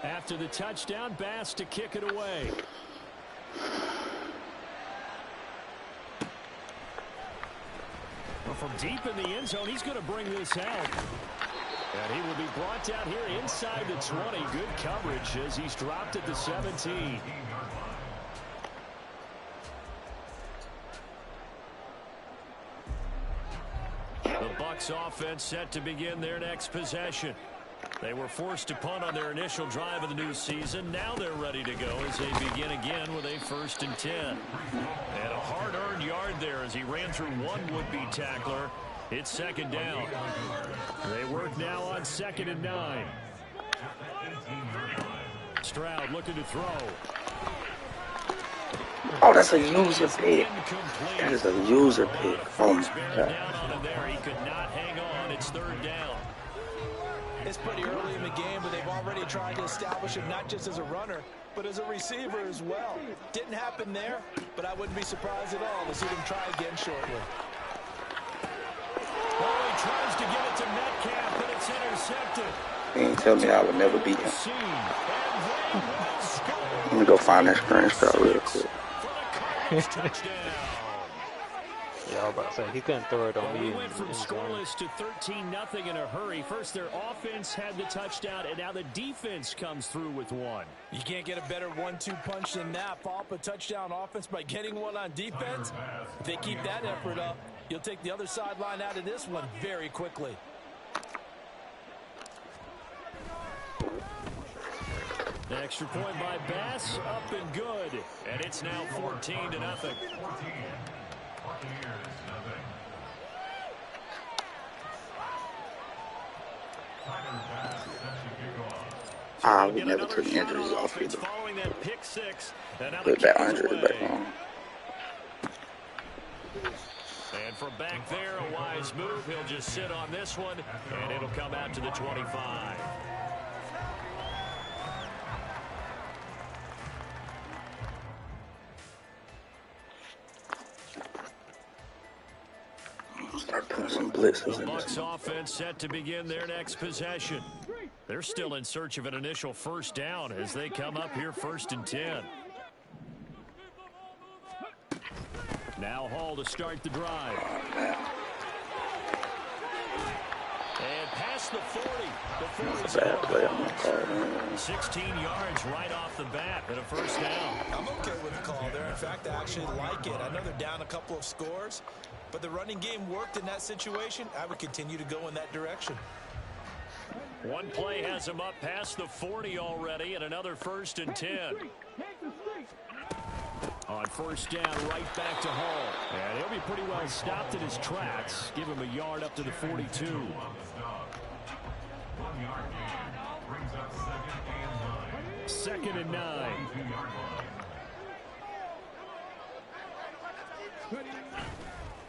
After the touchdown, Bass to kick it away. Well, from deep in the end zone, he's going to bring this out. And he will be brought down here inside the 20. Good coverage as he's dropped at the 17. The Bucs offense set to begin their next possession. They were forced to punt on their initial drive of the new season. Now they're ready to go as they begin again with a 1st and 10. And a hard-earned yard there as he ran through one would-be tackler. It's 2nd down. They work now on 2nd and 9. Stroud looking to throw. Oh, that's a user pick. That is a user pick. Oh, my God. He could not hang on. It's 3rd down. It's pretty early in the game, but they've already tried to establish him not just as a runner, but as a receiver as well. Didn't happen there, but I wouldn't be surprised at all to see them try again shortly. Oh, he tries to get it to Metcalf, but it's intercepted. You ain't tell me I would never beat him. Let me go find that screenshot real quick. Yeah, I was about to say, he couldn't throw it on me. We went from scoreless to 13-0 in a hurry. First, their offense had the touchdown, and now the defense comes through with one. You can't get a better 1-2 punch than that. Follow up a touchdown offense by getting one on defense. If they keep that effort up, you'll take the other sideline out of this one very quickly. The extra point by Bass, up and good. And it's now 14-0. We never took injuries off either. Following that pick six, put that 100 back on. And from back there, a wise move. He'll just sit on this one, and it'll come out to the 25. Start putting some blitzes The in this. Bucs offense set to begin their next possession. They're still in search of an initial 1st down as they come up here 1st and 10. Now Hall to start the drive. And past the 40. The 40's Bad play on my call. 16 yards right off the bat and a 1st down. I'm okay with the call there. In fact, I actually like it. I know they're down a couple of scores, but the running game worked in that situation. I would continue to go in that direction. One play has him up past the 40 already, and another 1st and 10. On 1st down, right back to Hall. And he'll be pretty well stopped in his tracks. Give him a yard up to the 42. Second and 9.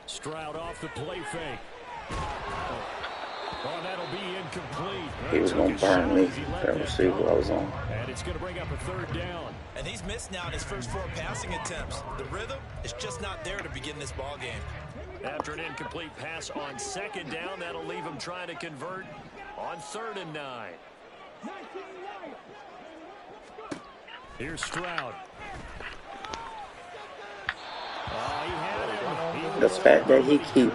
Stroud off the play fake. Oh, that'll be incomplete. He was going to burn me. That receiver I was on. And it's going to bring up a 3rd down. And he's missed now in his first 4 passing attempts. The rhythm is just not there to begin this ball game. After an incomplete pass on 2nd down, that'll leave him trying to convert on 3rd and 9. Here's Stroud. Oh, he had him. The fact that he keep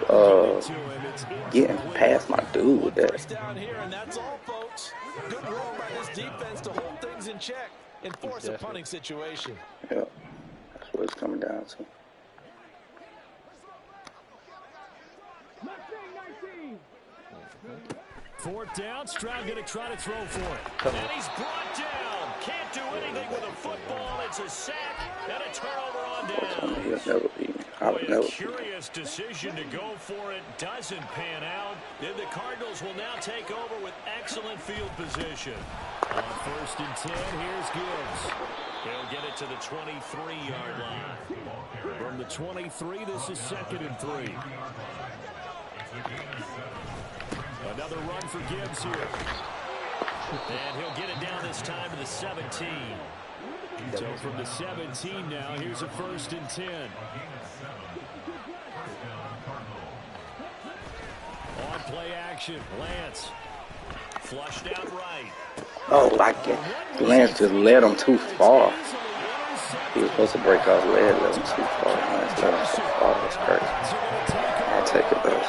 getting past my dude with that. Down here, and that's all, folks. Good work by this defense to hold things in check and force a punting situation. Yeah, that's what it's coming down to. Fourth down, Stroud going to try to throw for it. And he's brought down. Can't do anything with a football. It's a sack and a turnover on down. He'll never beat me. I would never. Curious decision to go for it. Doesn't pan out. Then the Cardinals will now take over with excellent field position. On 1st and 10, here's Gibbs. He'll get it to the 23-yard line. From the 23, this is 2nd and 3. Another run for Gibbs here. And he'll get it down this time to the 17. So from the 17 now, here's a 1st and 10. On play action, Lance. Flushed out right. Oh, I can't. Lance just led him too far. He was supposed to break off led him too far. Lance led him so far. That's crazy. I'll take it though.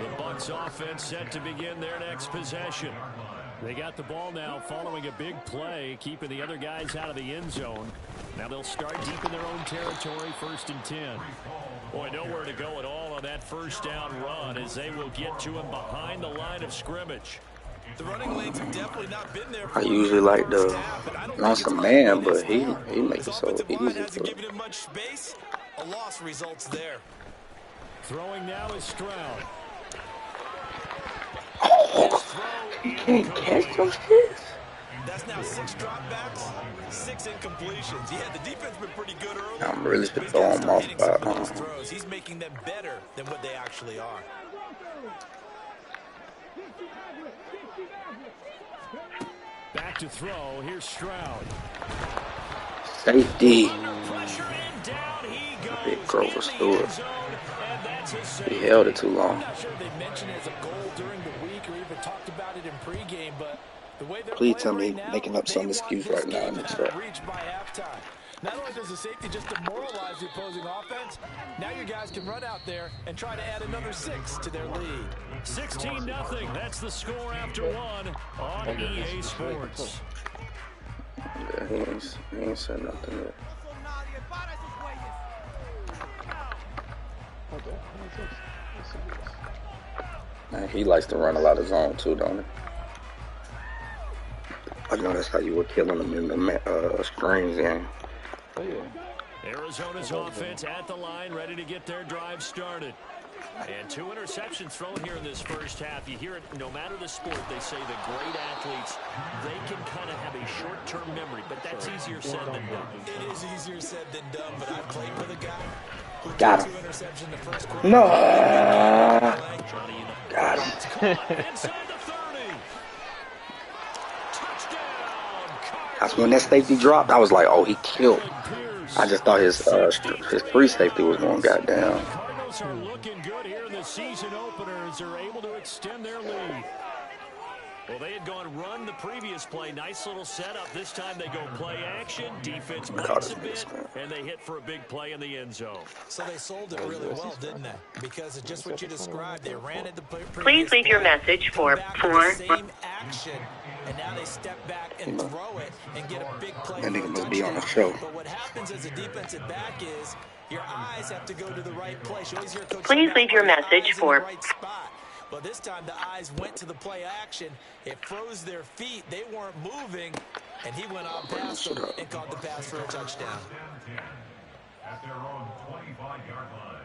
The Bucs offense set to begin their next possession. They got the ball now following a big play, keeping the other guys out of the end zone. Now they'll start deep in their own territory, 1st and 10. Boy, nowhere to go at all on that first down run as they will get to him behind the line of scrimmage. The running lanes have definitely not been there. I usually like the monster man, but he makes it so easy. Hasn't given him much space. A loss results there. Throwing now is Stroud. Oh, he can't catch those shits. That's now 6 dropbacks, 6 incompletions. Yeah, the defense been pretty good early. I'm really throwing him off by throws. He's making them better than what they actually are. Back to throw. Here's Stroud. Safety. Big Grover Stewart. He held it too long. Please tell me making up some excuse right now in the chat. Not only does the safety just demoralize the opposing offense, now your guys can run out there and try to add another 6 to their lead. 16-0. That's the score after 1 on EA Sports. Yeah, he ain't said nothing yet. Man, he likes to run a lot of zone too, don't he? I know that's how you were killing him in the screens game. Oh, yeah. Arizona's offense at the line, ready to get their drive started. And 2 interceptions thrown here in this first half. You hear it, no matter the sport, they say the great athletes, they can kind of have a short-term memory, but that's easier said than done. It is easier said than done, but I played with a guy who got threw 2 him. interceptions the first quarter. No. Got him. Inside the 30. Touchdown. That's when that safety dropped. I was like, oh, he killed. I just thought his free safety was going goddamn. Cardinals are looking good here in the season openers. They're able to extend their lead. Well, they had gone run the previous play. Nice little setup. This time they go play action. Defense breaks a bit, and they hit for a big play in the end zone. So they sold it really well, didn't they? Because it's just what you described. They ran at the previous Please leave your message for same action, and now they step back and throw it and get a big play. That nigga must be on the show. But what happens as a defensive back is your eyes have to go to the right place. You always hear Coach Please leave your message for right spot. But this time the eyes went to the play action. It froze their feet. They weren't moving, and he went on past them and caught the pass for a touchdown. At their own 25-yard line.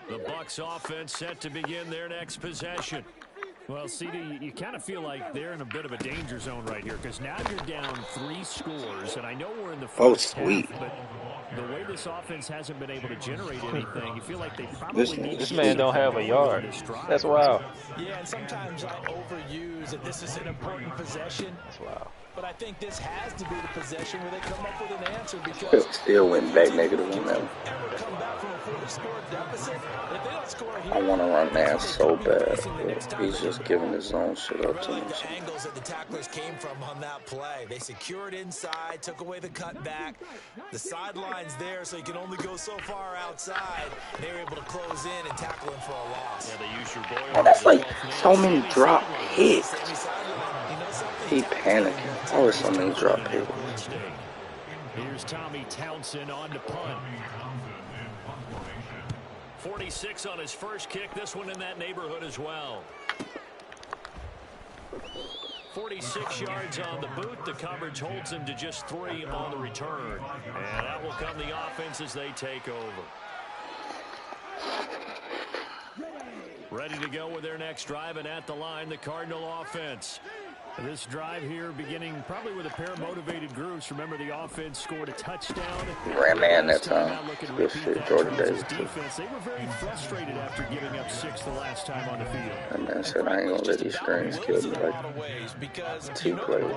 The Bucs offense set to begin their next possession. Well, CD, you kind of feel like they're in a bit of a danger zone right here because now you're down 3 scores, and I know we're in the first half, but the way this offense hasn't been able to generate anything, you feel like they probably need This man don't have a yard. That's wild. Yeah, and sometimes I overuse that this is an important possession. That's wild. But I think this has to be the possession where they come up with an answer because Still went back negative on that. come back from a 40-score deficit. If they don't score here, I want to run man so bad. He's just giving his own shit up to him. the angles that the tacklers came from on that play. They secured inside, took away the cutback. The sideline's there, so you can only go so far outside. They were able to close in and tackle him for a loss. Yeah, they use your boy. Oh, that's like so many drop hits. He panicking. Oh, there's so many drop hits. Here's Tommy Townsend on to punt. 46 on his first kick. This one in that neighborhood as well. 46 yards on the boot. The coverage holds him to just 3 on the return. And that will come the offense as they take over. Ready to go with their next drive, and at the line, the Cardinal offense. This drive here beginning probably with a pair of motivated groups. Remember, the offense scored a touchdown. Ran man that time. Good shit, Jordan Davis. Defense, they were very frustrated after giving up 6 the last time on the field. That man said, I ain't going to let these screens kill me like two players.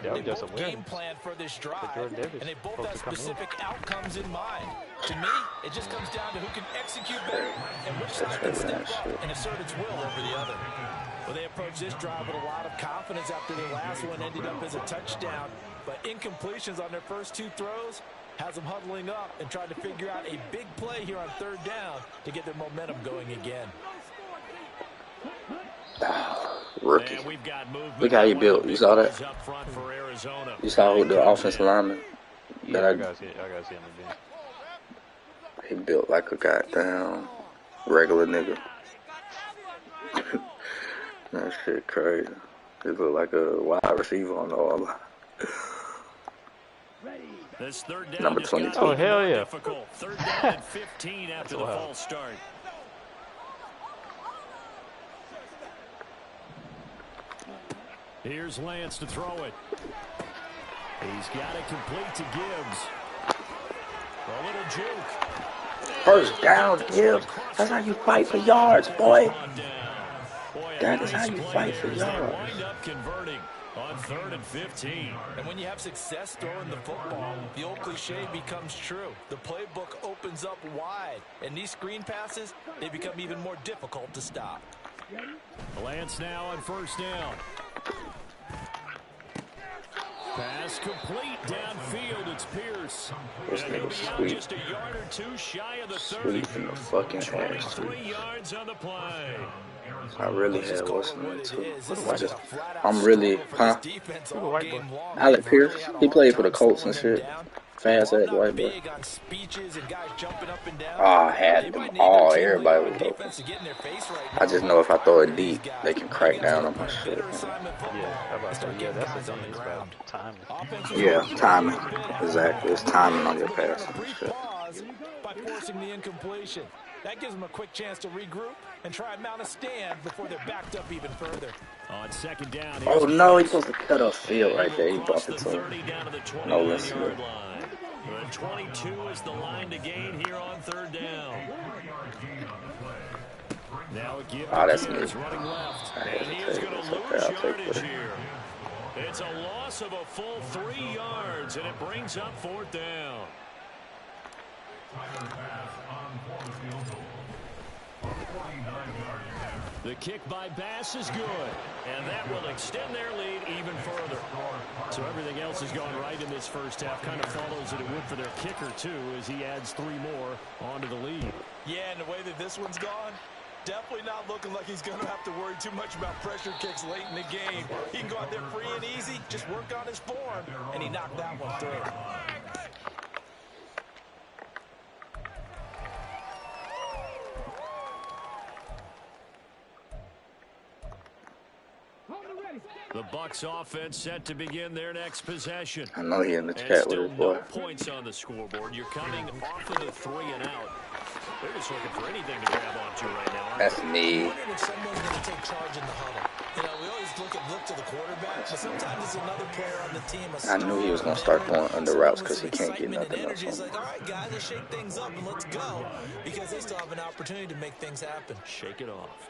They both game plan for this drive, and they both have specific outcomes in mind. To me, it just comes down to who can execute better and which side can step up and assert its will over the other. Well, they approached this drive with a lot of confidence after their last one ended up as a touchdown. But incompletions on their first two throws has them huddling up and trying to figure out a big play here on third down to get their momentum going again. Rookie. Look how he built. You saw that? You saw who the offensive lineman? Yeah, I gotta see him again. He built like a goddamn regular nigga. That shit crazy. He look like a wide receiver on the all. This third down Number 22. Oh, hell yeah. Third down and 15 after the false start. Here's Lance to throw it. He's got it complete to Gibbs. A little juke. First down, Gibbs. That's how you fight for yards, boy. That is how you fight for yards. Wind up converting on 3rd and 15. And when you have success throwing the football, the old cliche becomes true. The playbook opens up wide. And these screen passes, they become even more difficult to stop. Lance now on first down. Pass complete downfield. It's Pierce. This nigga sweet. Just a yard or two shy of the 30. Sweet from the fucking ass, too. 23 yards on the play. I really had what's name too. I'm really, huh? Alec Pierce. He played for the Colts and shit. Fast ass white boy. Oh, I had them all. Everybody was open. I just know if I throw it deep, they can crack down on my shit. Yeah, that's the thing. It's about timing. Yeah, timing. Exactly. It's timing on your pass and shit. By forcing the incompletion. That gives them a quick chance to regroup and try and mount a stand before they're backed up even further. On second down. Oh no, he's supposed to cut off field right there. He bumped it to him. No, listen. The 22 is the line to gain here on third down. Now oh, that's me. Running left. I And he is going to okay, lose I'll take yardage it. here. It's a loss of a full 3 yards, and it brings up fourth down. The kick by Bass is good, and that will extend their lead even further. So everything else is going right in this first half. Kind of follows that it would for their kicker, too, as he adds 3 more onto the lead. Yeah, and the way that this one's gone, definitely not looking like he's going to have to worry too much about pressure kicks late in the game. He can go out there free and easy, just work on his form, and he knocked that one through. The Bucs offense set to begin their next possession. I know he in the And chat with still his boy. no points on the scoreboard. You're coming off of the 3 and out. They're just looking for anything to grab onto right now. That's me. Wondering if someone's going to take charge in the huddle. You know, we always look to the quarterback, but sometimes it's another player on the team. I knew he was going to start going under routes because he can't get nothing else It's on like, all right, guys, let's shake things up and let's go, because they still have an opportunity to make things happen. Shake it off.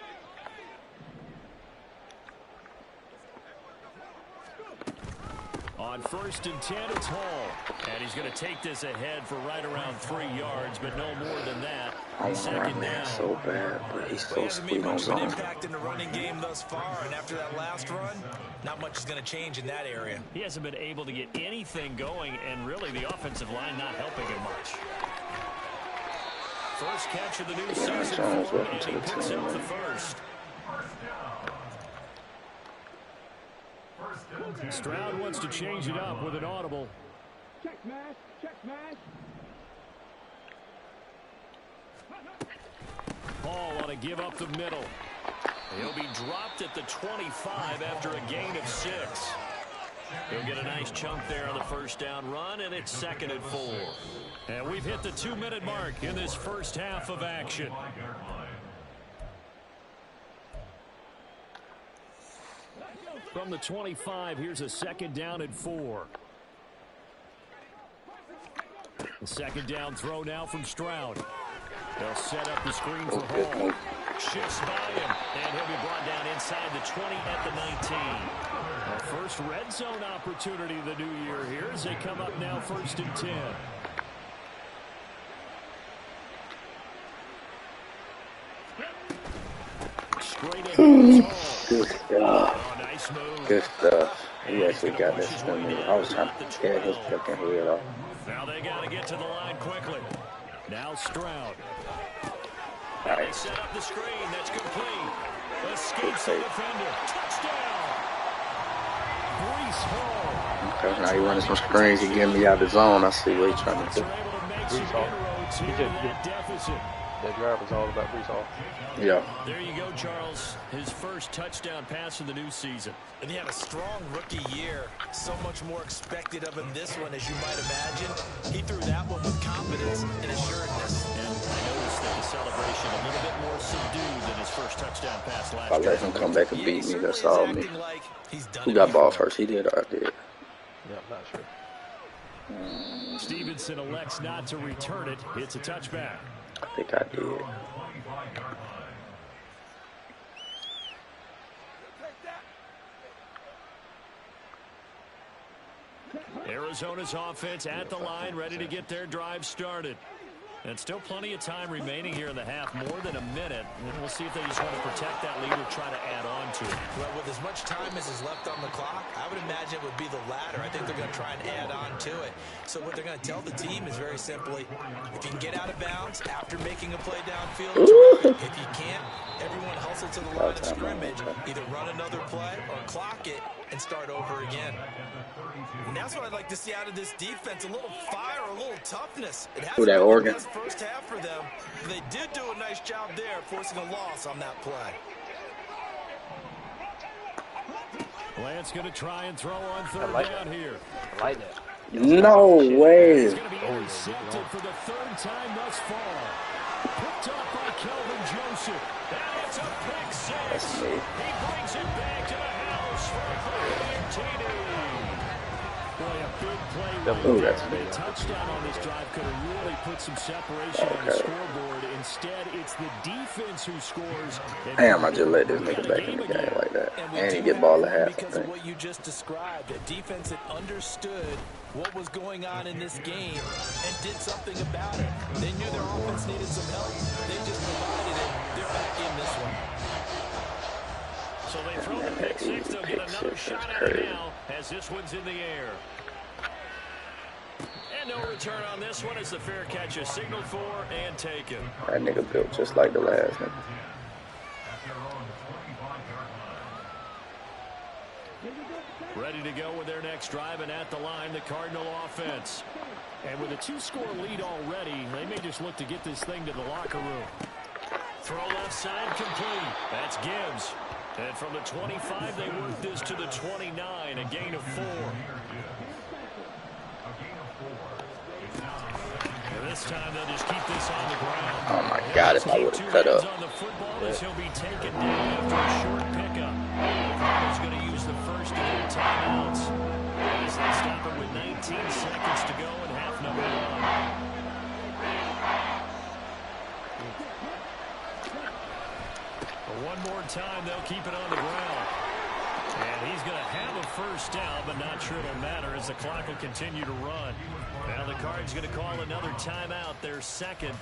On 1st and 10, it's Hall. And he's going to take this ahead for right around 3 yards, but no more than that. I want to run man so bad, but he's so sweet on Much of an zone. impact in the running game thus far, and after that last run, not much is going to change in that area. He hasn't been able to get anything going, and really the offensive line not helping him much. First catch of the new season Jones, for him, welcome and to he the picks team. up the first. Stroud wants to change it up with an audible. Check smash, check smash. Hall on a give up the middle. He'll be dropped at the 25 after a gain of 6. He'll get a nice chunk there on the first down run, and it's 2nd and 4. And we've hit the 2-minute mark in this first half of action. From the 25, here's a 2nd down and 4. The 2nd down throw now from Stroud. They'll set up the screen for Hall. Shifts by him, and he'll be brought down inside the 20 at the 19. Our first red zone opportunity of the new year here as they come up now 1st and 10. straight ahead is Hall. Good stuff. Oh, nice move. Good stuff. He actually got this from me. I was trying to tear his fucking head off. Now they got to get to the line quickly. Now Stroud. Now they set up the screen. That's complete. Escapes the defender. Touchdown. Breece Hall. Okay, now he running some screens. He getting me out of the zone. I see what he's trying to do. Breece Hall. That drive was all about Breece Hall. Yeah. There you go, Charles. His first touchdown pass of the new season. And he had a strong rookie year. So much more expected of him this one, as you might imagine. He threw that one with confidence and assuredness. And I noticed that the celebration a little bit more subdued than his first touchdown pass last If I year. let him come back and beat me, that's all me. Who got ball first? He did or I did? Yeah, I'm not sure. Stevenson elects not to return it. It's a touchback. I think I did. Arizona's offense at the line, ready to get their drive started. And still plenty of time remaining here in the half, more than a minute. And we'll see if they just want to protect that lead or try to add on to it. Well, with as much time as is left on the clock, I would imagine it would be the latter. I think they're going to try and add on to it. So what they're going to tell the team is very simply, if you can get out of bounds after making a play downfield, if you can't, everyone hustle to the line of scrimmage, either run another play or clock it and start over again. And that's what I'd like to see out of this defense, a little fire, a little toughness. It hasn't been the best first half for them, but they did do a nice job there, forcing a loss on that play. Lance going to try and throw on third down here. I like that. No way. He's going to be intercepted for the third time thus far. Picked up by Kelvin Joseph. And it's a pick six. He brings it back to the house for a 30-yard TD. Boy, a big play right there. The touchdown on this drive could have really put some separation on the scoreboard. Instead, it's the defense who scores. Damn, I just let this nigga back in the game like that. And he get ball at half, because of what you just described, a defense that understood what was going on in this game and did something about it. They knew their offense needed some help. They just provided it. They're back in this one. So they throw the pick six. They'll get another shot at it now as this one's in the air. And no return on this one as the fair catch is signaled for and taken. That nigga built just like the last nigga. Ready to go with their next drive, and at the line, the Cardinal offense. And with a two-score lead already, they may just look to get this thing to the locker room. Throw left side complete. That's Gibbs. And from the 25, they work this to the 29, a gain of 4. And this time they'll just keep this on the ground. Oh my God, if I would have cut up. On the football as he'll be taken down after a short pickup. The Cardinals going to use the first of their timeouts as they stop it with 19 seconds to go in half number 1. One more time, they'll keep it on the ground. And he's going to have a first down, but not sure it'll matter as the clock will continue to run. Now the Cards going to call another timeout, their second.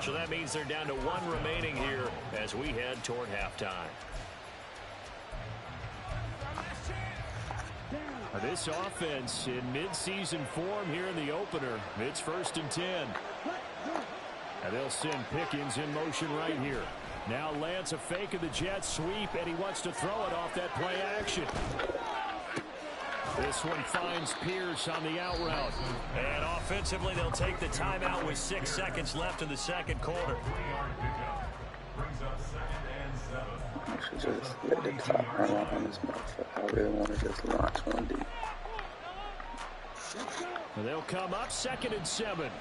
So that means they're down to 1 remaining here as we head toward halftime. This offense in midseason form here in the opener. It's 1st and 10. And they'll send Pickens in motion right here. Now Lance a fake of the jet sweep, and he wants to throw it off that play action. This one finds Pierce on the out route. And offensively, they'll take the timeout with 6 seconds left in the second quarter. I should just let the clock run out on this motherfucker. I really want to just launch one deep. And they'll come up 2nd and 7.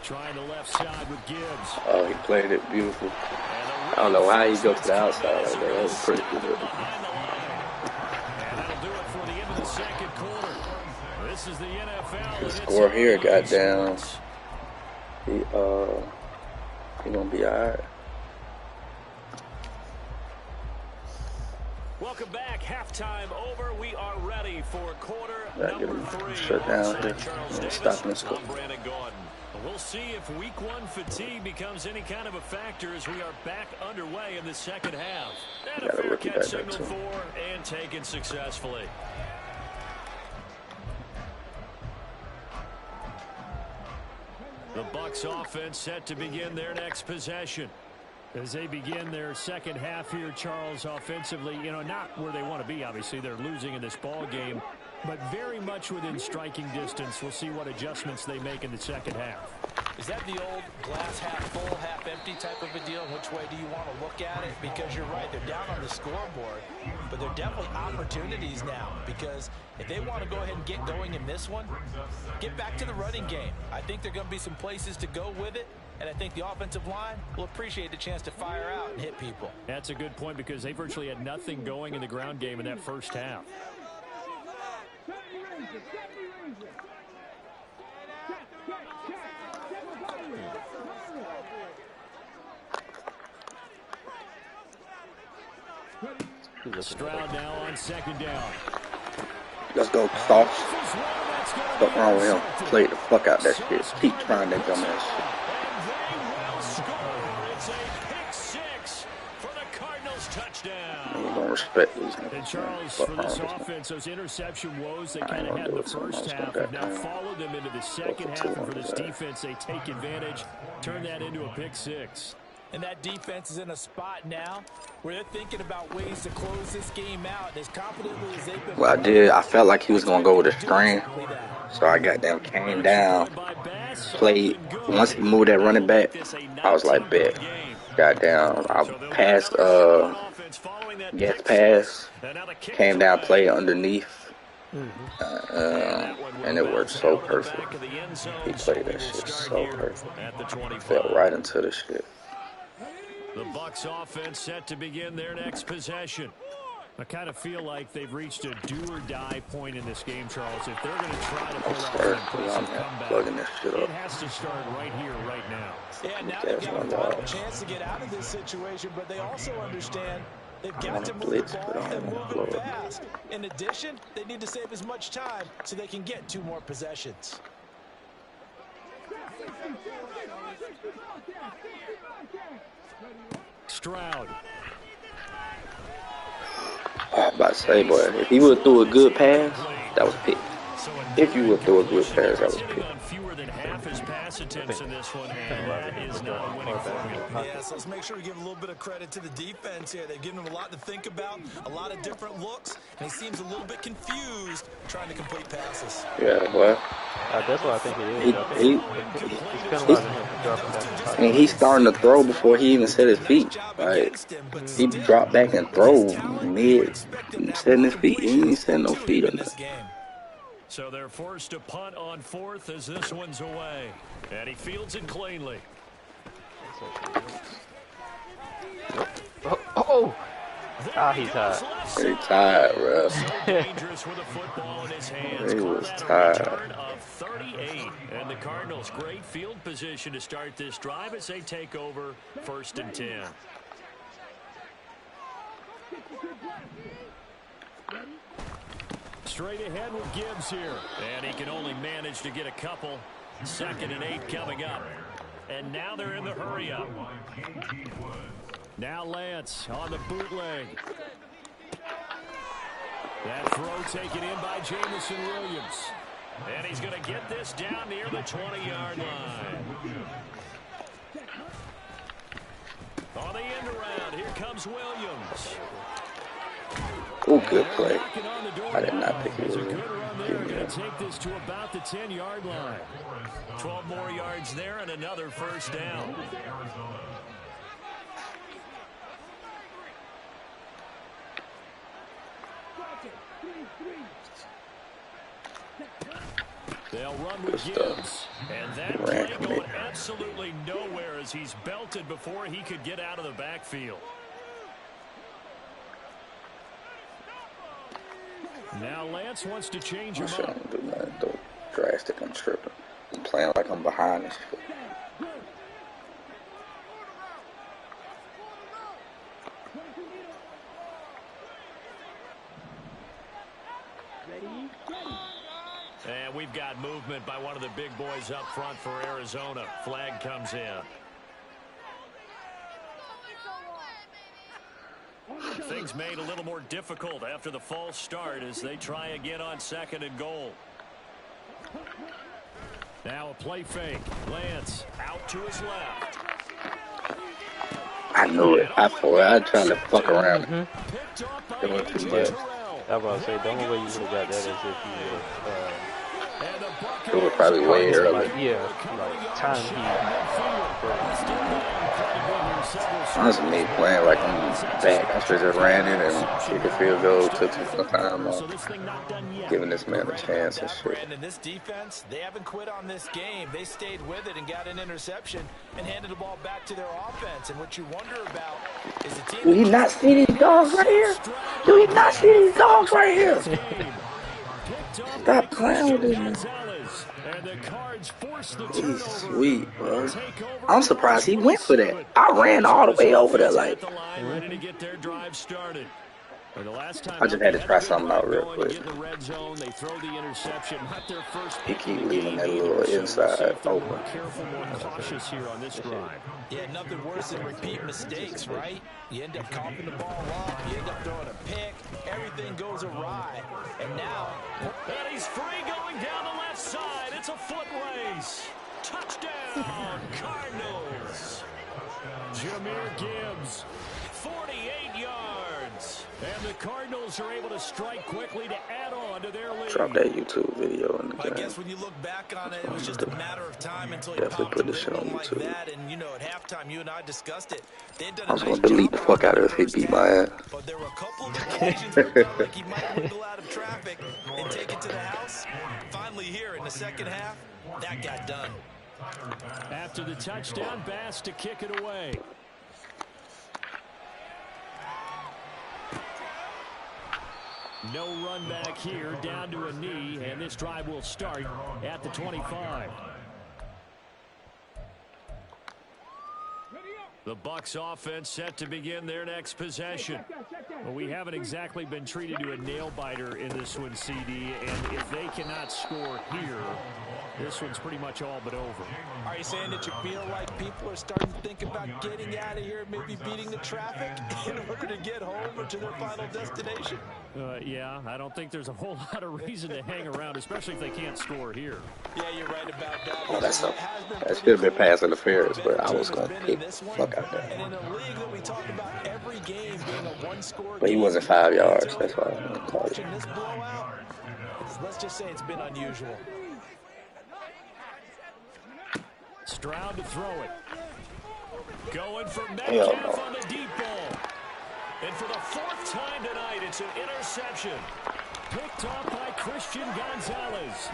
Trying the left side with Gibbs. Oh, he played it beautiful. I don't know why he go to the outside like that. That was pretty good. And that'll do it for the end of the second quarter. This is the NFL. The score here, goddamn. He gonna be alright. Welcome back. Halftime over. We are ready for quarter number 3. Shut down here. Charles Davis. Stopping this score. I'm Brandon Gordon. We'll see if week 1 fatigue becomes any kind of a factor as we are back underway in the second half. And a fair catch signaled for and taken successfully. The Bucs offense set to begin their next possession. As they begin their second half here, Charles, offensively, you know, not where they want to be, obviously. They're losing in this ball game, but very much within striking distance. We'll see what adjustments they make in the second half. Is that the old glass half full, half empty type of a deal? Which way do you want to look at it? Because you're right, they're down on the scoreboard, but they're definitely opportunities now, because if they want to go ahead and get going in this one, get back to the running game. I think there are going to be some places to go with it, and I think the offensive line will appreciate the chance to fire out and hit people. That's a good point, because they virtually had nothing going in the ground game in that first half. Stroud now on second down. Let's go, Sauce. What's wrong with him? Play the fuck out that shit. Keep trying that dumb ass shit. It's a pick 6 for the Cardinals touchdown. You don't respect these. And Charles, for this offense, those interception woes they kind of had in the first half have now followed them into the second half. And for this defense, they take advantage, turn that into a pick 6. And that defense is in a spot now where they're thinking about ways to close this game out as confidently as they've been. Well, I felt like he was going to go with a screen. So I got them, came down, played. Once he moved that running back, I was like, bet. Goddamn, I passed, pass, came down, played underneath. And it worked so perfect. He played that shit so perfect. Fell right into the shit. The Bucs offense set to begin their next possession. I kind of feel like they've reached a do-or-die point in this game, Charles. If they're going to try to pull off an impressive comeback, it has to start right here, right now. Yeah, now they've got a final chance to get out of this situation, but they also understand they've got to move the ball and move it fast. In addition, they need to save as much time so they can get 2 more possessions. Stroud. I was about to say, boy, if he would have threw a good pass, that was a pick. If you would throw a good pass, that was a pick. Fewer than half his pass attempts in this one, and that is not a winning formula. Yeah, so let's make sure we give a little bit of credit to the defense here. They've given him a lot to think about, a lot of different looks, and he seems a little bit confused trying to complete passes. Yeah, well, that's what I think he is. I mean, he's starting to throw before he even set his feet. Like, he dropped back and throw mid setting his feet. He ain't setting no feet on that. So they're forced to punt on 4th as this one's away. And he fields it cleanly. He's tired. Pretty tired, bro. Dangerous with a football in his hands. He Call was that a tired. return of 38. And the Cardinals, great field position to start this drive as they take over 1st and 10. Straight ahead with Gibbs here. And he can only manage to get a couple. 2nd and 8 coming up. And now they're in the hurry up. Now Lance on the bootleg. That throw taken in by Jamison Williams. And he's going to get this down near the 20-yard line. On the end around, here comes Williams. Oh, good play. I did not think he was going to take this to about the 10-yard line. 12 more yards there and another first down. They'll run with Gibbs. And that play going absolutely nowhere as he's belted before he could get out of the backfield. Now Lance wants to change him up. I'm doing nothing drastic. I'm tripping. I'm playing like I'm behind this shit. And we've got movement by one of the big boys up front for Arizona. Flag comes in. Things made a little more difficult after the false start as they try again on 2nd and goal. Now a play fake. Lance out to his left. I knew it. I tried to fuck around. It was too much. I was about to say, the only way you would have got that is if you It was probably way early. like time Honestly, me playing like I'm back. I should just ran it and kicked a field goal, took some time off, giving this man a chance and shit. Brandon, this defense, they haven't quit on this game. They stayed with it and got an interception and handed the ball back to their offense. And what you wonder about is the team. Do you not see these dogs right here? Do you not see these dogs right here? Stop playing with this man. He's sweet, bro. I'm surprised he went for that. I ran all the way over there like. I just had to try something out real quick. He keep leaving that little inside open. Yeah, nothing worse than repeat mistakes, right? You end up coughing the ball off, you end up throwing a pick, everything goes awry. And now, and he's free going down the left side. It's a foot race. Touchdown, Cardinals. Jahmyr Gibbs, 48 yards. And the Cardinals are able to strike quickly to add on to their lead. Drop that YouTube video in the game. I guess when you look back on it, it was just a matter of time until you definitely put this shit on like YouTube. that. And, you know, at halftime, you and I discussed it. I was going to delete the fuck out of it if he beat my ass. But there were a couple of occasions where it felt like he might wiggle out of traffic and take it to the house. Finally here in the second half, that got done. After the touchdown, Bass to kick it away. No run back here, down to a knee, and this drive will start at the 25. The Bucs offense set to begin their next possession. Well, we haven't exactly been treated to a nail-biter in this one, CD, and if they cannot score here, this one's pretty much all but over. Are you saying that you feel like people are starting to think about getting out of here, maybe beating the traffic in order to get home or to their final destination? Yeah, I don't think there's a whole lot of reason to hang around, especially if they can't score here. Yeah, you're right about that. Oh, that should have been pass interference, but I was going to kick the fuck out there. And in a league that we talk about every game being a one-score But he wasn't 5 yards, that's why I'm going to call it. watching this blowout, let's just say it's been unusual. Stroud to throw it. Going for Metcalf on the deep ball. And for the 4th time tonight, it's an interception. Picked off by Christian Gonzalez.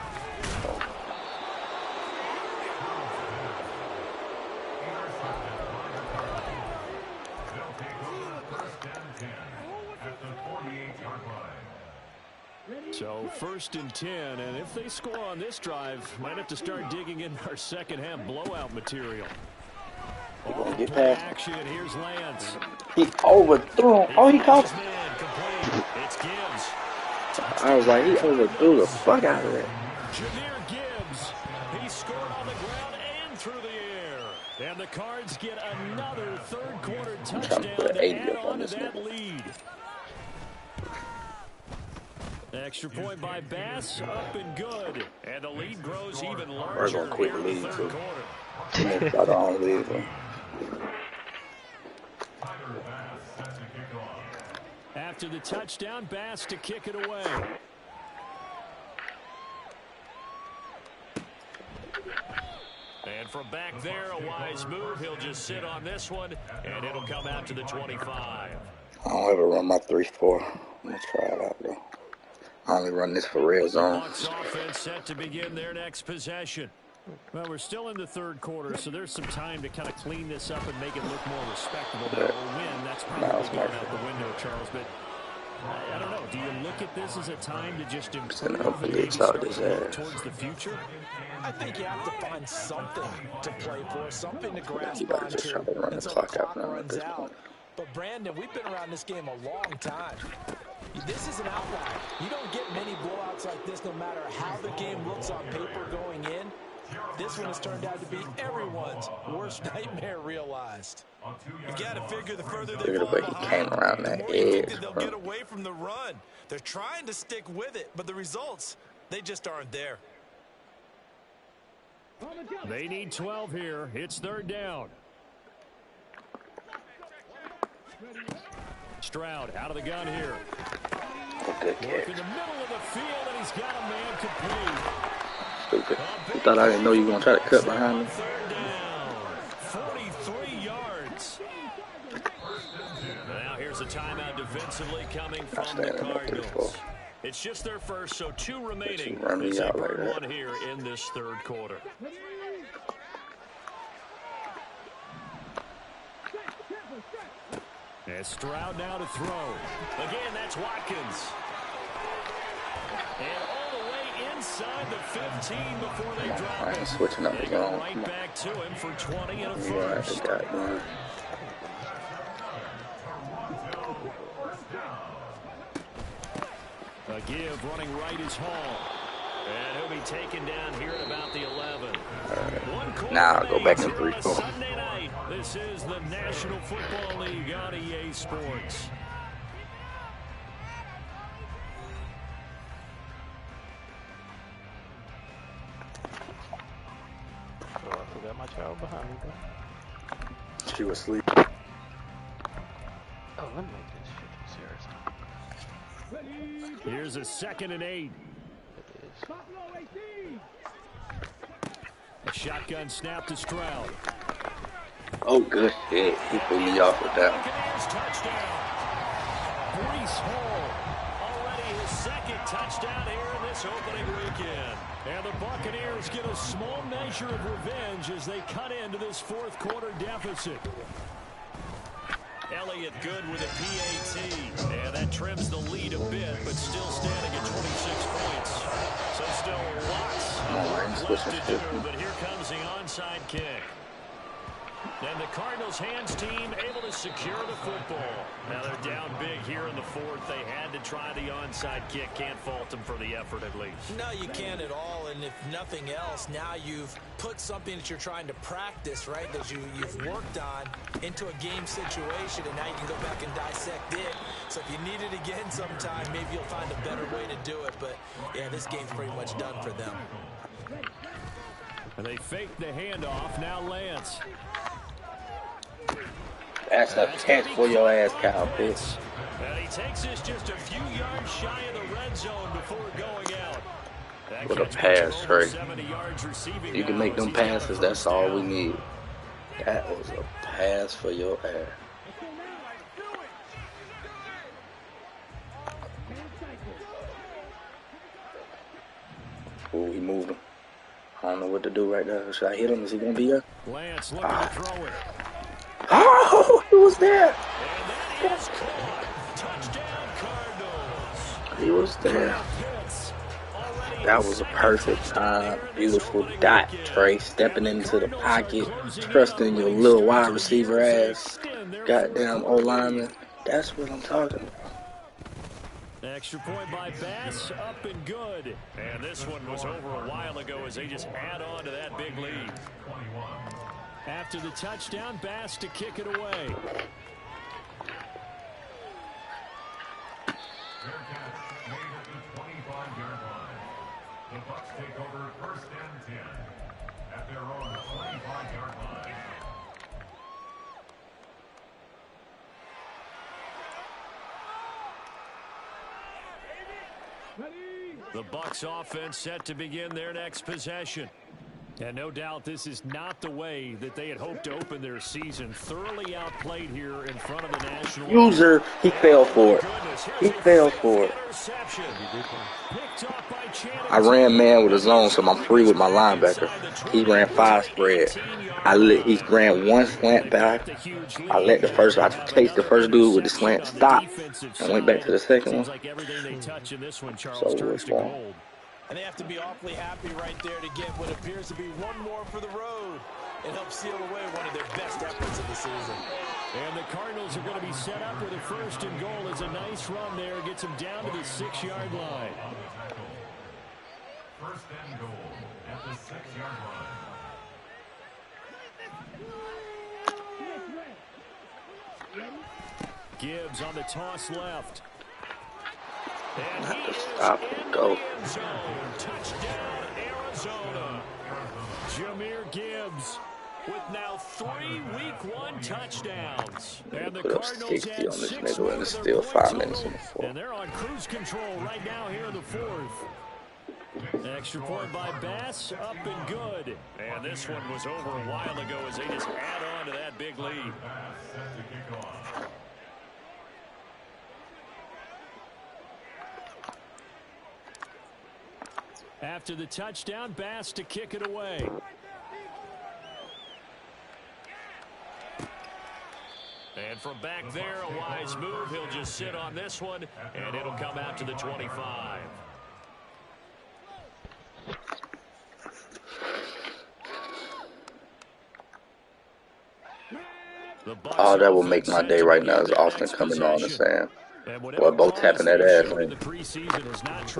So 1st and 10, and if they score on this drive, might have to start digging in our second half blowout material. Off get past action, here's Lance. He overthrew him. Oh, he caught him. It's Gibbs. I was like, he overthrew the fuck out of that. Jahmyr Gibbs. He scored on the ground and through the air. And the Cards get another third-quarter touchdown to add on to that lead. Extra point by Bass, up and good. And the lead grows even larger. We're going to quit the here in lead, the too. third quarter. I don't leave him. After the touchdown, Bass to kick it away. And from back there, a wise move. He'll just sit on this one, and it'll come out to the 25. I don't ever run my 3-4. I'm going to try it out, though. I only run this for red zone. Bucs offense set to begin their next possession. Well, we're still in the third quarter, so there's some time to kind of clean this up and make it look more respectable. Now, a win, that's probably going out the window, Charles. But I don't know. Do you look at this as a time to just improve and maybe start towards the future? I think you have to find something to play for, something to grasp better just try to run the until clock out now at runs this out. point. But Brandon, we've been around this game a long time. This is an outlier. You don't get many blowouts moments like this, no matter how the game looks on paper going in, this one has turned out to be everyone's worst nightmare realized. You got to figure the further they fall He came around behind, the that more you think edge, that they'll bro. get away from the run. They're trying to stick with it, but the results, they just aren't there. They need 12 here. It's third down. Stroud out of the gun here. Good Work catch. in the middle of the field, and he's got a man complete. Stupid. You thought I didn't know you were going to try to cut behind me? Third down. 43 yards. Now here's a timeout defensively coming from the Cardinals. It's just their first, so 2 remaining as they burn one here in this third quarter. And Stroud now to throw. Again, that's Watkins. And all the way inside the 15 before they drop it. Switching up They go right back to him for 20 and a first. A give running right is Hall. And he'll be taken down here at about the 11. Now I'll go back in 3-4. Sunday night. This is the National Football League on EA Sports. Oh, I forgot my child behind me, bro. She was asleep. Oh, let me make this shit serious. Here's a 2nd and 8. A shotgun snap to Stroud. Oh, good shit. He threw me off with that. Buccaneers touchdown. Breece Hall, already his 2nd touchdown here in this opening weekend. And the Buccaneers get a small measure of revenge as they cut into this 4th quarter deficit. Elliott good with a PAT. And that trims the lead a bit, but still standing at 26 points. So still lots of work left to do, but here comes the onside kick. And the Cardinals' hands team able to secure the football. Now they're down big here in the 4th. They had to try the onside kick. Can't fault them for the effort at least. No, you can't at all. And if nothing else, now you've put something that you're trying to practice, right, that you've worked on into a game situation, and now you can go back and dissect it. So if you need it again sometime, maybe you'll find a better way to do it. But, yeah, this game's pretty much done for them. And they fake the handoff. Now Lance. That's a catch for your ass, Kyle Pitts. And he takes this just a few yards shy of the red zone before going out. What a pass, Trey. You can make them passes, that's all we need. That was a pass for your ass. Oh, he moved him. I don't know what to do right now. Should I hit him? Is he going to be there? Lance looking to throw it. Oh, he was there. And that is caught. Touchdown Cardinals. He was there. That was a perfect time. Beautiful dot, Trey. Stepping into the pocket. Trusting your little wide receiver ass. Goddamn O-lineman. That's what I'm talking about. Extra point by Bass, up and good. And this one was over a while ago as they just add on to that big lead. After the touchdown, Bass to kick it away. The Bucs take over 1st and 10 at their own 25-yard line. The Bucs offense set to begin their next possession. And no doubt this is not the way that they had hoped to open their season. Thoroughly outplayed here in front of the national. User, he fell for it. He fell for it. I ran man with a zone, so I'm free with my linebacker. He ran 5 spread. He ran 1 slant back. I chased the first dude with the slant stop and went back to the second one. So it was fun. And they have to be awfully happy right there to get what appears to be one more for the road and help seal away one of their best efforts of the season. And the Cardinals are going to be set up with a 1st and goal as a nice run there gets them down to the 6-yard line. first and goal at the 6-yard line. Gibbs on the toss left. And Not he to is stop in and the go. end zone. Touchdown, Arizona. Jameer Gibbs with now 3 Week 1 touchdowns. And the Put up Cardinals 60 add on this 6 nigga, more and to it's their still point 5 minutes total. in the fourth. And they're on cruise control right now here in the fourth. Extra point by Bass, up and good. And this one was over a while ago as they just add on to that big lead. After the touchdown, Bass to kick it away. And from back there, a wise move. He'll just sit on this one, and it'll come out to the 25. All that will make my day right now is Austin coming on and saying, boy, both tapping that ass.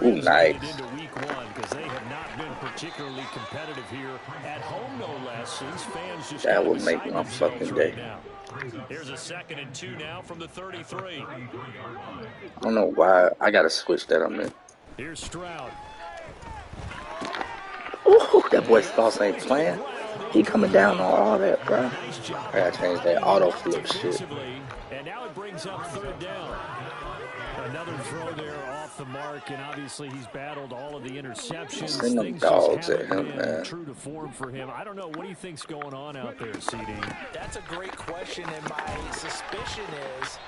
Ooh, nice. Week 1 because they have not been particularly competitive here at home, no less. Since fans just That will make my fucking day. Here's a 2nd and 2 now from the 33. I don't know why. I got to switch that on there. Here's Stroud. Ooh, that boy Sauce ain't playing. He coming down on all that, bro. I gotta change that auto flip shit. And now it brings up 3rd down. Another throw there off the mark, and obviously he's battled all of the interceptions. Send them dogs at him, man. True to form for him. I don't know. What do you think's going on out there, CD? That's a great question, and my suspicion is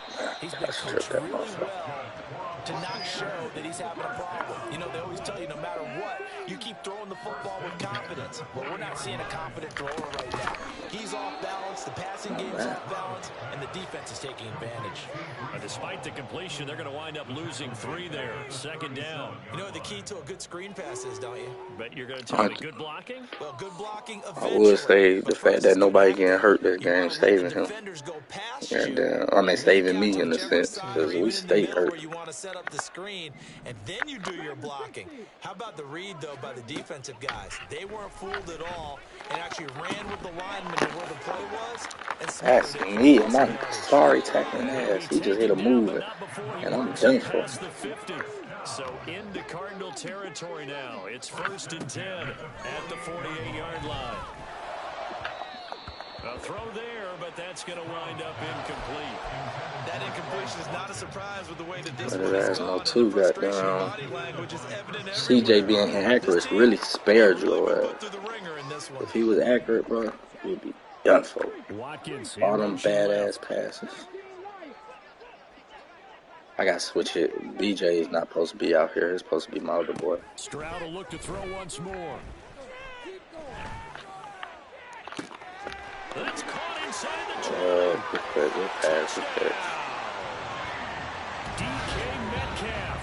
he's been coached really well to not show that he's having a problem. You know, they always tell you no matter what, you keep throwing the football with confidence. Well, we're not seeing a confident thrower right now. He's off balance, the passing game's off balance, and the defense is taking advantage. Despite the completion, they're going to wind up losing 3 there. 2nd down. You know what the key to a good screen pass is, don't you? But you're going to tell me good blocking? Well, good blocking I would say the fact that nobody getting hurt this game saving him. And I mean, saving me in a sense, because we stay hurt. You want to set up the screen, and then you do your blocking. How about the read, though, by the defensive guys? They weren't fooled at all and actually ran with the lineman to where the play was. That's me. I'm sorry tackling ass. He just hit a move, and I'm done for. So into Cardinal territory now. It's 1st and 10 at the 48-yard line. A throw there, but that's going to wind up incomplete. That incompletion is not a surprise with the way that this But one it has has no gone. two goddamn. CJ being inaccurate really spared your ass. If he was accurate, bro, he would be done for. All them badass passes. I got to switch it. BJ is not supposed to be out here. He's supposed to be my other boy. Stroud will look to throw once more. That's caught inside the Good pass, good catch. DK Metcalf,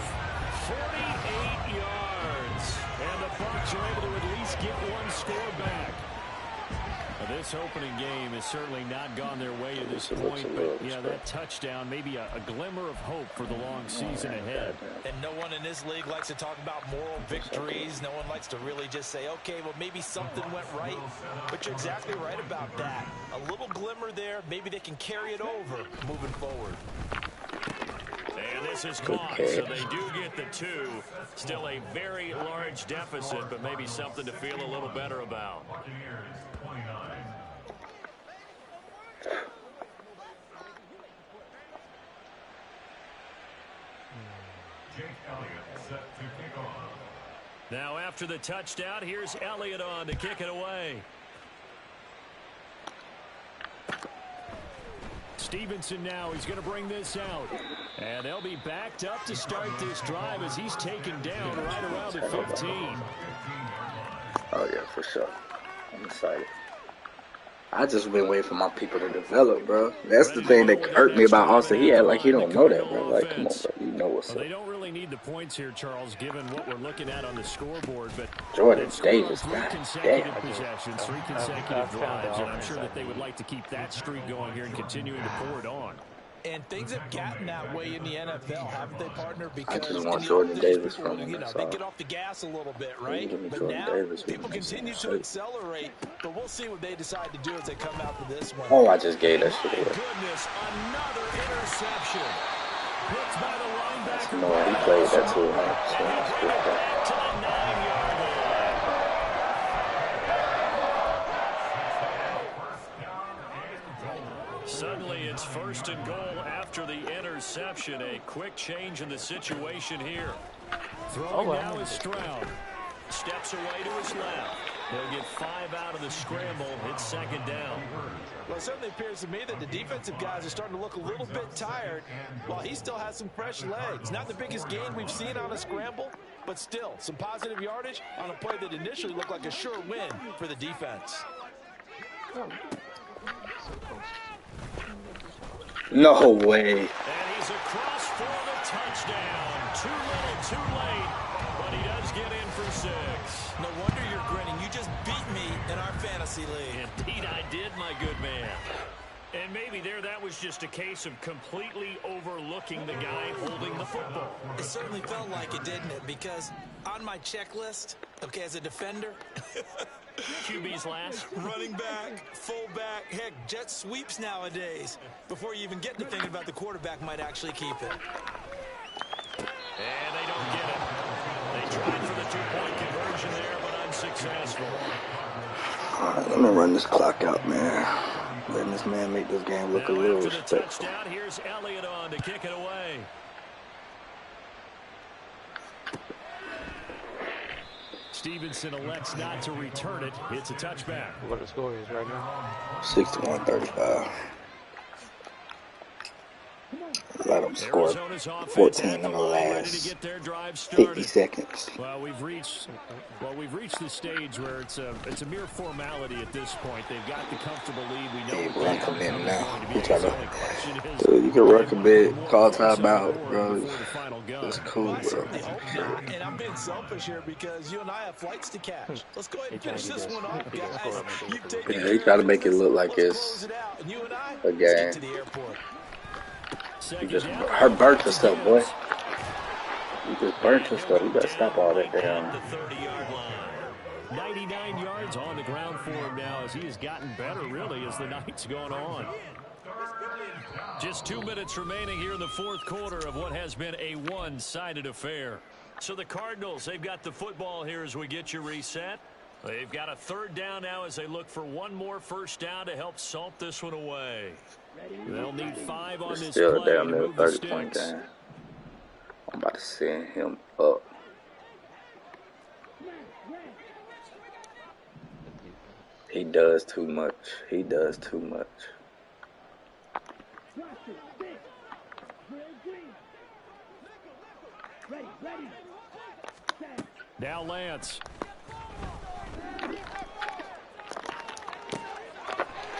48 yards. And the Bucs are able to at least get one score back. Now, this opening game has certainly not gone their way at this point, but yeah, that touchdown, maybe a glimmer of hope for the long season ahead. And no one in this league likes to talk about moral victories. No one likes to really just say, okay, well, maybe something went right. But you're exactly right about that. A little glimmer there. Maybe they can carry it over moving forward. And this is caught, so they do get the 2. Still a very large deficit, but maybe something to feel a little better about. Now after the touchdown, here's Elliott on to kick it away. Stevenson now, he's going to bring this out. And they'll be backed up to start this drive as he's taken down right around the 15. Oh, yeah, for sure. I'm excited. I just been waiting for my people to develop, bro. That's the thing that hurt me about Austin. He had like he don't know that, bro. Like, come on, bro. You know what's up. They don't really need the points here, Charles, given what we're looking at on the scoreboard. But Jordan Davis, three consecutive possessions, 3 consecutive drives, and I'm sure that they would like to keep that streak going here and continuing to pour it on. And things have gotten that way in the NFL, haven't they, partner? I Because just in want the Jordan old days, Davis people, from him. That's they all. get off the gas a little bit, You right? can give me But Jordan now, Davis. people continue to accelerate. But we'll see what they decide to do as they come out to this one. Oh, I just gave that shit My away. goodness, another interception. Picked by the linebacker. No, he played that too, man. So And that's he'll good bring it stuff. back to the 9-yard line. Suddenly, it's 1st and goal after the interception. A quick change in the situation here. Throwing now is Stroud. Steps away to his left. He'll get 5 out of the scramble. It's 2nd down. Well, it certainly appears to me that the defensive guys are starting to look a little bit tired while he still has some fresh legs. Not the biggest gain we've seen on a scramble, but still some positive yardage on a play that initially looked like a sure win for the defense. No way. And he's across for the touchdown. Too little, too late, but he does get in for 6. No wonder you're grinning. You just beat me in our fantasy league. Indeed I did, my good man. And maybe that was just a case of completely overlooking the guy holding the football. It certainly felt like it, didn't it? Because on my checklist, okay, as a defender, QB's last. running back, fullback, heck, jet sweeps nowadays. Before you even get to thinking about the quarterback might actually keep it. And they don't get it. They tried for the 2-point conversion there, but unsuccessful. All right, let me run this clock out, man. Letting this man make this game look a Now little after the respectful. touchdown, here's Elliott on to kick it away. Stevenson elects not to return it. It's a touchback. What the score is right now? 61-35. Let them score Arizona's offense 14 at in the the line, ready to last get their drive 50 started. seconds. Well, we've reached the stage where it's a mere formality at this point. They've got the comfortable lead. We know Hey, what run the commit outcome is now. going to be. You try The to, only question is, dude, you can run commit, call force timeout, forward bro. before the final go. It's cool, Well, I bro. certainly hope not, and I'm being selfish here because you and I have flights to catch. Let's go ahead and finish this one off, guys. You've taken Yeah, he care try of to make it business. look like Let's it's close it out, and you and I, a let's get game. to the airport. You just her burnt herself, boy. You just burnt yourself. You gotta stop all that damn. The 30-yard line. 99 yards on the ground for him now as he has gotten better, really, as the night's gone on. Just 2 minutes remaining here in the 4th quarter of what has been a one-sided affair. So the Cardinals, they've got the football here as we get you reset. They've got a 3rd down now as they look for one more 1st down to help salt this one away. They'll need 5 on It's this still a play damn to near move the 30-point sticks. game. I'm about to send him up. He does too much. He does too much. Now Lance.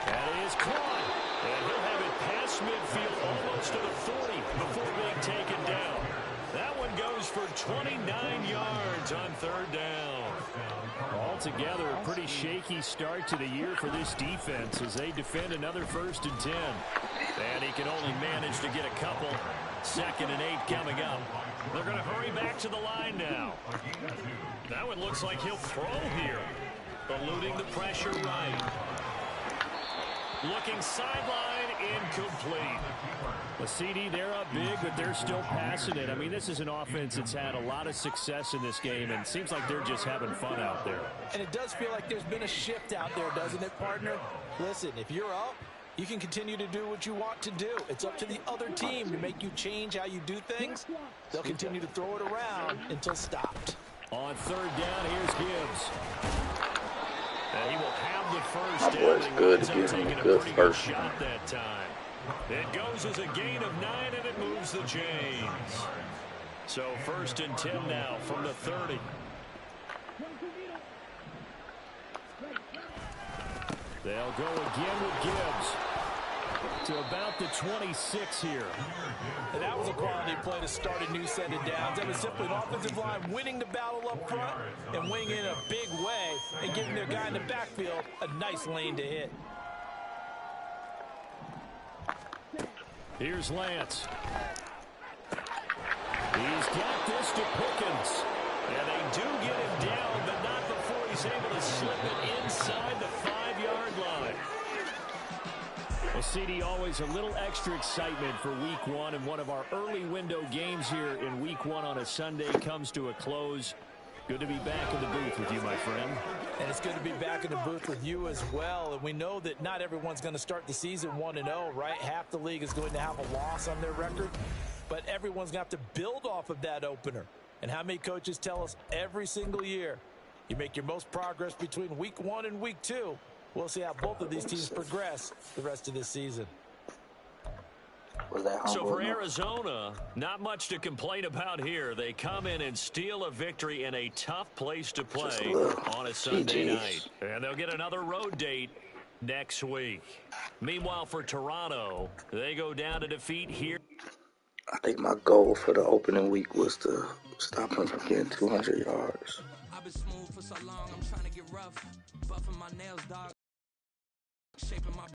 That is caught. And he'll have it past midfield almost to the 40 before being taken down. That one goes for 29 yards on 3rd down. Altogether, a pretty shaky start to the year for this defense as they defend another 1st and 10. And he can only manage to get a couple. 2nd and 8 coming up. They're going to hurry back to the line now. That one looks like he'll throw here. Eluding the pressure right. Looking sideline, incomplete. The CD, they're up big, but they're still passing it. I mean, this is an offense that's had a lot of success in this game, and it seems like they're just having fun out there. And it does feel like there's been a shift out there, doesn't it, partner? Listen, if you're up, you can continue to do what you want to do. It's up to the other team to make you change how you do things. They'll continue to throw it around until stopped. On 3rd down, here's Gibbs. And he will have the 1st My boy's down. good He to winds give up him a taking good pretty 1st. shot that time. It goes as a gain of 9, and it moves the chains. So 1st and 10 now from the 30. They'll go again with Gibbs to about the 26 here. And that was a quality play to start a new set of downs. That was simply an offensive line winning the battle up front and winning in a big way and giving their guy in the backfield a nice lane to hit. Here's Lance. He's got this to Pickens. And they do get him down, but not before he's able to slip it inside the 5-yard line. Well, CD, always a little extra excitement for Week 1, and one of our early window games here in Week 1 on a Sunday comes to a close. Good to be back in the booth with you, my friend. And it's good to be back in the booth with you as well. And we know that not everyone's going to start the season 1-0, right? Half the league is going to have a loss on their record. But everyone's going to have to build off of that opener. And how many coaches tell us every single year, you make your most progress between Week 1 and Week 2. We'll see how both of these teams progress the rest of this season. So for Arizona, not much to complain about here. They come in and steal a victory in a tough place to play on a Sunday night. And they'll get another road date next week. Meanwhile, for Toronto, they go down to defeat here. I think my goal for the opening week was to stop him from getting 200 yards. I've been smooth for so long, I'm trying to get rough. Buffing my nails, dog.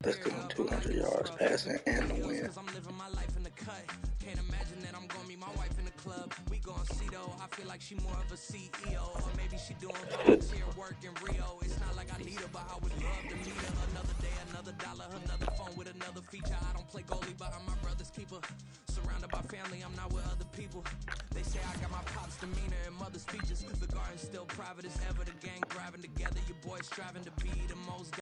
Let's give him 200 yards passing and the win. I'm living my life in the cut. Can't imagine that I'm gonna meet my wife in the club. We gon' see though. I feel like she more of a CEO, or maybe she doing volunteer work in Rio. It's not like I need her, but I would love to meet her. Another day, another dollar, another phone with another feature. I don't play goalie, but I'm my brother's keeper. Surrounded by family, I'm not with other people. They say I got my pop's demeanor and mother's features. The garden's still private as ever. The gang thriving together. Your boys striving to be the most.